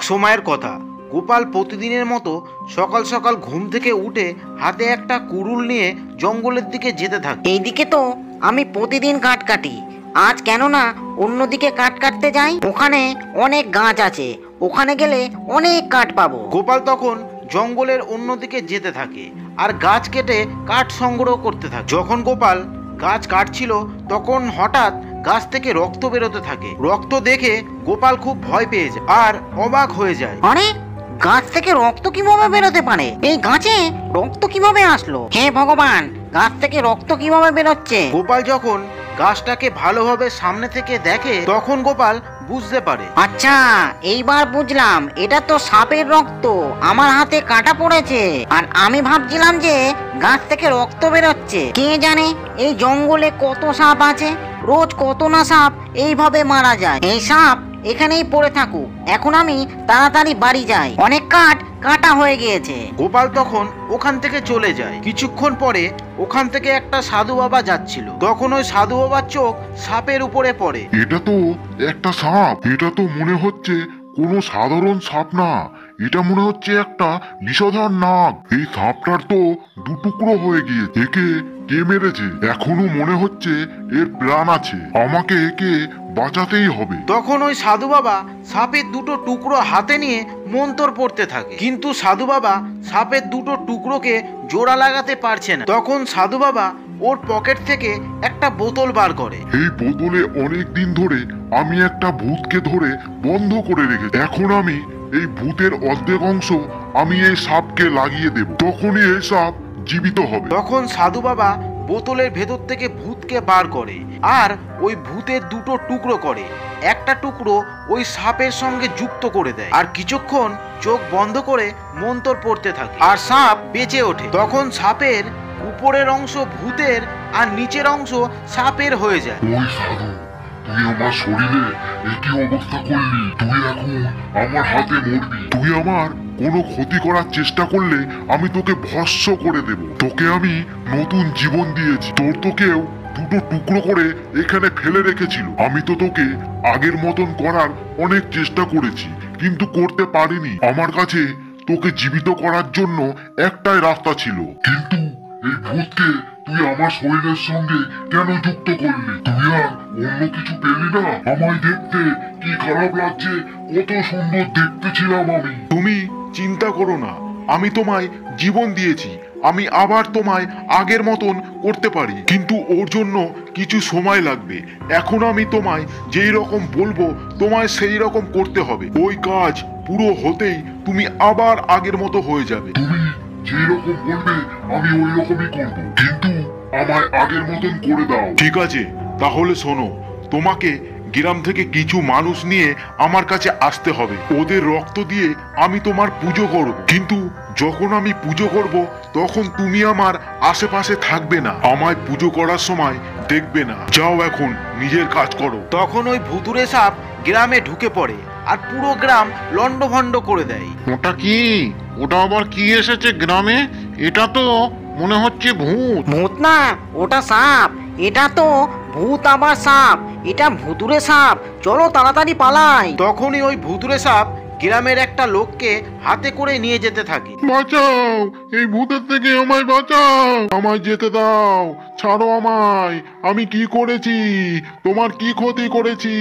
সময়ের কথা, গোপাল প্রতিদিনের মতো সকাল সকাল ঘুম থেকে উঠে হাতে একটা কুড়ুল নিয়ে জঙ্গলের দিকে যেতে থাকে। এইদিকে তো আমি প্রতিদিন কাঠ কাটি, আজ কেন না অন্যদিকে কাঠ কাটতে যাই, ওখানে অনেক গাছ আছে, ওখানে গেলে অনেক কাঠ পাবো। গোপাল তখন জঙ্গলের অন্যদিকে যেতে থাকে আর গাছ কেটে কাঠ সংগ্রহ করতে থাকে। যখন গোপাল গাছ কাটছিল তখন হঠাৎ গাছ থেকে রক্ত বেরোতে থাকে। রক্ত দেখে গোপাল খুব ভয় পেয়ে যায় আর অবাক হয়ে যায়। আরে, গাছ থেকে রক্ত কিভাবে বেরোতে পারে? এই গাছে রক্ত কিভাবে আসলো? হে ভগবান, গাছ থেকে রক্ত কিভাবে বেরোচ্ছে? গোপাল যখন গাছটাকে ভালোভাবে সামনে থেকে দেখে তখন গোপাল বুঝতে পারে, আচ্ছা এইবার বুঝলাম, এটা তো সাপের রক্ত, আমার হাতে কাটা পড়েছে আর আমি ভাবছিলাম যে গাছ থেকে রক্ত বেরোচ্ছে। কে জানে এই জঙ্গলে কত সাপ আছে, রোজ কত না সাপ এইভাবে মারা যায়। এই সাপ এখানেই পড়ে থাকুক, এখন আমি তাড়াতাড়ি বাড়ি যাই, অনেক কাঠ কাটা হয়ে গিয়েছে। গোপাল তখন ওখান থেকে চলে যায়। কিছুক্ষণ পরে ওখান থেকে একটা সাধু বাবা যাচ্ছিল, তখন ওই সাধু বাবার চোখ সাপের উপরে পড়ে। এটা তো একটা সাপ, এটা তো মনে হচ্ছে কোনো সাধারণ সাপ না, এটা মনে হচ্ছে একটা বিষধর নাগ। এই সাপটার তো দুটুকরো হয়ে গিয়েছে, একে কে মেরেছে? এখনো মনে হচ্ছে এর প্রাণ আছে, আমাকে একে বাঁচাতেই হবে। তখন ওই সাধু বাবা সাপের দুটো টুকরো হাতে নিয়ে মন্তর পড়তে থাকে, কিন্তু সাধু বাবা সাপের দুটো টুকরোকে জোড়া লাগাতে পারছে না। তখন সাধু বাবা ওর পকেট থেকে একটা বোতল বার করে। এই বোতলে অনেক দিন ধরে আমি একটা ভূতকে ধরে বন্ধ করে রেখেছি, এখন আমি এই ভূতের অর্ধেক অংশ আমি এই সাপকে লাগিয়ে দেব, তখনই এই সাপ জীবিত হবে। তখন সাধু বাবা বোতলের ভেতর থেকে ভূতকে বার করে আর ওই ভূতের দুটো টুকরো করে, একটা টুকরো ওই সাপের সঙ্গে যুক্ত করে দেয় আর কিছুক্ষণ চোখ বন্ধ করে মন্তর পড়তে থাকে আর সাপ বেঁচে ওঠে। তখন সাপের উপরের অংশ ভূতের আর নিচের অংশ সাপের হয়ে যায়। ওই সাধু, তুই আমার শরীরে একই অবস্থা করলি, তুই এখন আমার হাতে মরবি। তুই আমার কোনো ক্ষতি করার চেষ্টা করলে আমি তোকে ভস্ম করে দেব, তোকে আমি নতুন জীবন দিয়েছি। তোর তো কেউ দুটো টুকরো করে এখানে ফেলে রেখেছিল, আমি তো তোকে আগের মতন করার অনেক চেষ্টা করেছি কিন্তু করতে পারিনি। আমার কাছে তোকে জীবিত করার জন্য একটাই রাস্তা ছিল, কিন্তু এই ভূতকে তুই আমার শরীরের সঙ্গে কেন যুক্ত করলি? তুই আর অন্য কিছু পেলি না? আমায় দেখতে কি খারাপ লাগছে, কত সুন্দর দেখতে ছিলাম আমি। তুমি চিন্তা করো না, আমি তোমায় জীবন দিয়েছি, আমি আবার তোমায় আগের মতন করতে পারি, কিন্তু ওর জন্য কিছু সময় লাগবে। এখন আমি তোমায় যেই রকম বলবো তোমায় সেই রকম করতে হবে, ওই কাজ পুরো হতেই তুমি আবার আগের মতো হয়ে যাবে। তুমি যেই রকম বলবে আমি ওই রকমই করব, কিন্তু আমায় আগের মতন করে দাও। ঠিক আছে, তাহলে শোনো, তোমাকে গ্রাম থেকে কিছু মানুষ নিয়ে আমার কাছে আসতে হবে, ওদের রক্ত দিয়ে আমি তোমার পুজো করব, কিন্তু যখন আমি পুজো করব তখন তুমি আমার আশেপাশে থাকবে না, আমায় পুজো করার সময় দেখবে না। যাও এখন নিজের কাজ করো। তখন ওই ভুতুরে সাপ গ্রামে ঢুকে পড়ে আর পুরো গ্রাম লন্ডভন্ড করে দেয়। ওটা কি? ওটা আবার কি এসেছে গ্রামে? এটা তো মনে হচ্ছে ভূত। ভূত না, ওটা সাপ। এটা তো ভূত আবার সাপ, এটা ভুতুরে সাপ, চলো তাড়াতাড়ি পালাই। তখনই ওই ভুতুরে সাপ গ্রামের একটা লোককে হাতে করে নিয়ে যেতে থাকে। বাঁচাও, এই ভূতের থেকে আমায় বাঁচাও, আমায় যেতে দাও, ছাড়ো আমায়, আমি কি করেছি, তোমার কি ক্ষতি করেছি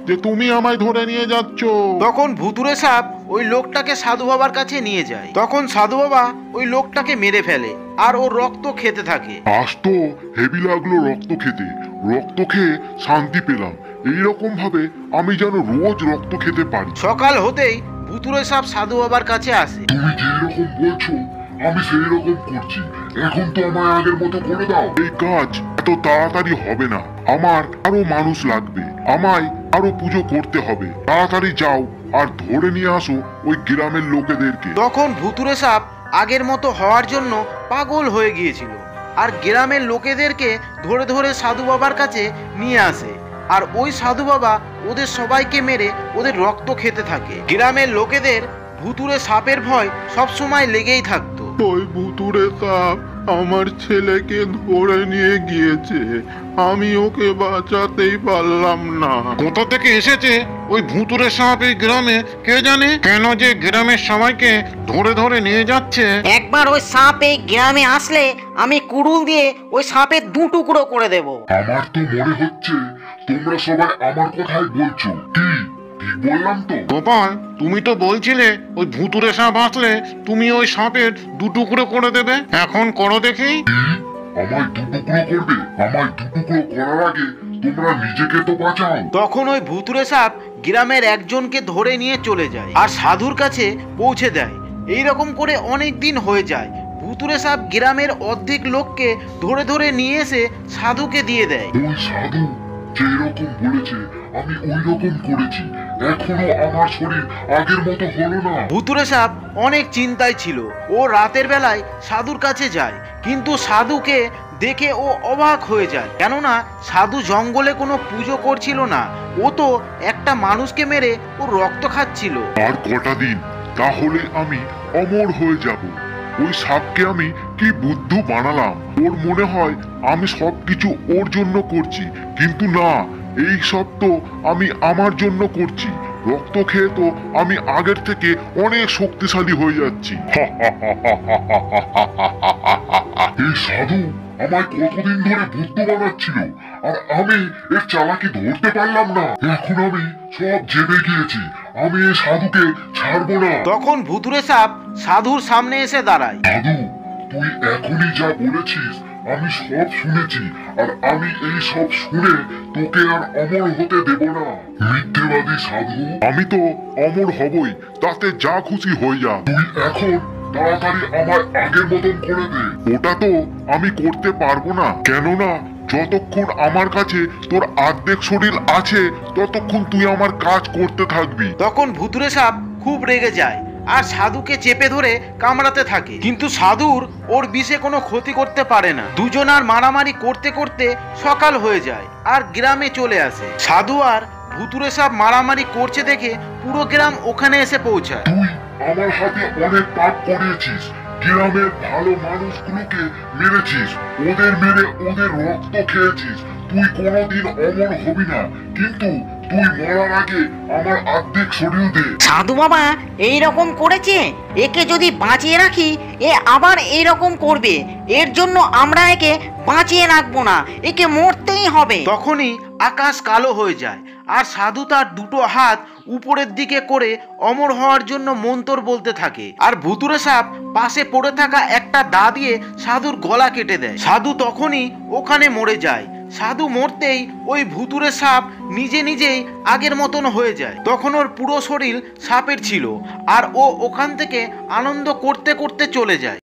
যে তুমি আমায় ধরে নিয়ে যাচ্ছ? তখন ভুতুরে সাপ ওই লোকটাকে সাধু বাবার কাছে নিয়ে যায়। তখন সাধু বাবা ওই লোকটাকে মেরে ফেলে আর ওর রক্ত খেতে থাকে। আজ তো হেভি লাগলো রক্ত খেতে, রক্ত খেয়ে শান্তি পেলাম। এইরকম ভাবে আমি যেন রোজ রক্ত খেতে পারি। সকাল হতেই ভুতুরে সাপ সাধু বাবার কাছে আসে। তুমি যেই রকম বলছো আমি সেই রকম করছি, এখন তো আমায় আগের মতো করে দাও। এই কাজ এত তাড়াতাড়ি হবে না, আমার আরো মানুষ লাগবে, আমায় আরো পুজো করতে হবে। তাড়াতাড়ি যাও আর ধরে নিয়ে আসো ওই গ্রামের লোকেদেরকে। তখন ভুতুরে সাপ আগের মতো হওয়ার জন্য পাগল হয়ে গিয়েছিল আর গ্রামের লোকেদেরকে ধরে ধরে সাধু বাবার কাছে নিয়ে আসে আর ওই সাধু বাবা ওদের সবাইকে মেরে ওদের রক্ত খেতে থাকে। গ্রামের লোকেদের ভুতুরে সাপের ভয় সবসময় লেগেই থাকতো। ওই ভুতুরে সাপ আমার ছেলেকে ধরে নিয়ে গিয়েছে, আমি ওকে বাঁচাতেই পারলাম না। কোথা থেকে এসেছে ওই ভুতুরে সাপ এই গ্রামে কে জানে? কেন যে গ্রামের সবাইকে ধরে ধরে নিয়ে যাচ্ছে? একবার ওই সাপ এই গ্রামে আসলে আমি কুড়ুল দিয়ে ওই সাপের দু টুকরো করে দেব। আমার তো মনে হচ্ছে তোমরা সবাই আমার কথাই বলছো। কি ঠিক বললাম তো? গোপাল, তুমি তো বলছিলে ওই ভুতুরে সাপ আসলে তুমি ওই সাপের দুটুকরো করে দেবে। এখন করো দেখি। কি? আমায় দুটুকরো করবে? আমায় দুটুকরো করার আগে তোমরা নিজেকে তো বাঁচাও। তখন ওই ভুতুরে সাপ গ্রামের একজনকে ধরে নিয়ে চলে যায় আর সাধুর কাছে পৌঁছে দেয়। এইরকম করে অনেক দিন হয়ে যায়। ভুতুরে সাপ গ্রামের অর্ধেক লোককে ধরে ধরে নিয়ে এসে সাধুকে দিয়ে দেয়। ওই সাধু যেরকম বলেছে আমি ওই রকম করেছি, এখনো আমার শরীর আগের মতো হলো না। ভুতুরে সাপ অনেক চিন্তায় ছিল। ও রাতের বেলায় সাধুর কাছে যায়, কিন্তু সাধুকে দেখে ও অবাক হয়ে যায়। কেননা সাধু জঙ্গলে কোনো পুজো করছিল না, ও তো একটা মানুষকে মেরে ও রক্ত খাচ্ছিল। আর কটা দিন তাহলে আমি অমর হয়ে যাব। ওই সাপকে আমি কি বুদ্ধু বানালাম। ওর মনে হয় আমি সবকিছু ওর জন্য করছি, কিন্তু না, এই সব তো আমি আমার জন্য করছি। রক্ত খেয়ে তো আমি আগের থেকে অনেক শক্তিশালী হয়ে যাচ্ছি। এই সাধু আমায় কতদিন ধরে বুদ্ধ বানাচ্ছিল, আর আমি এর চালাকি ধরতে পারলাম না। এখন আমি সব জেনে গিয়েছি, আমি এই সাধুকে ছাড়বো না। তখন ভুতুরে সাপ সাধুর সামনে এসে দাঁড়ায়। সাধু, তুই এখনই যা বলেছিস আমি সব শুনেছি, আর আমি এই সব শুনে তোকে আর অমর হতে দেব না। মিথ্যেবাদী সাধু! আমি তো অমর হবই, তাতে যা খুশি হয়ে যা। তুই এখন তাড়াতাড়ি আমার আগের মতন করে দে। ওটা তো আমি করতে পারবো না, কেননা যতক্ষণ আমার কাছে তোর অর্ধেক শরীর আছে ততক্ষণ তুই আমার কাজ করতে থাকবি। তখন ভুতুরে সাপ খুব রেগে যায় আর সাধুকে চেপে ধরে কামড়াতে থাকে, কিন্তু সাধুর ওর বিষে কোনো ক্ষতি করতে পারে না। দুজন আর মারামারি করতে করতে সকাল হয়ে যায় আর গ্রামে চলে আসে। সাধু আর ভুতুরে সাপ মারামারি করছে দেখে পুরো গ্রাম ওখানে এসে পৌঁছায়। তুই আমার হাতে অনেক পাপ করিয়েছিস, গ্রামের ভালো মানুষগুলোকে মেরেছিস, ওদের মেরে ওদের রক্ত খেয়েছিস। তুই কোনোদিন অমর হবি না, কিন্তু তুই মরার আগে আমার অর্ধেক শরীর দে। সাধু বাবা এই রকম করেছে, একে যদি বাঁচিয়ে রাখি এ আবার এই রকম করবে। এর জন্য আমরা একে বাঁচিয়ে রাখবো না, একে মরতেই হবে। তখনই আকাশ কালো হয়ে যায় আর সাধু তার দুটো হাত উপরের দিকে করে অমর হওয়ার জন্য মন্তর বলতে থাকে, আর ভুতুরে সাপ পাশে পড়ে থাকা একটা দা দিয়ে সাধুর গলা কেটে দেয়। সাধু তখনই ওখানে মরে যায়। সাধু মরতেই ওই ভুতুরে সাপ নিজে নিজেই আগের মতন হয়ে যায়। তখন ওর পুরো শরীর সাপের ছিল আর ও ওখান থেকে আনন্দ করতে করতে চলে যায়।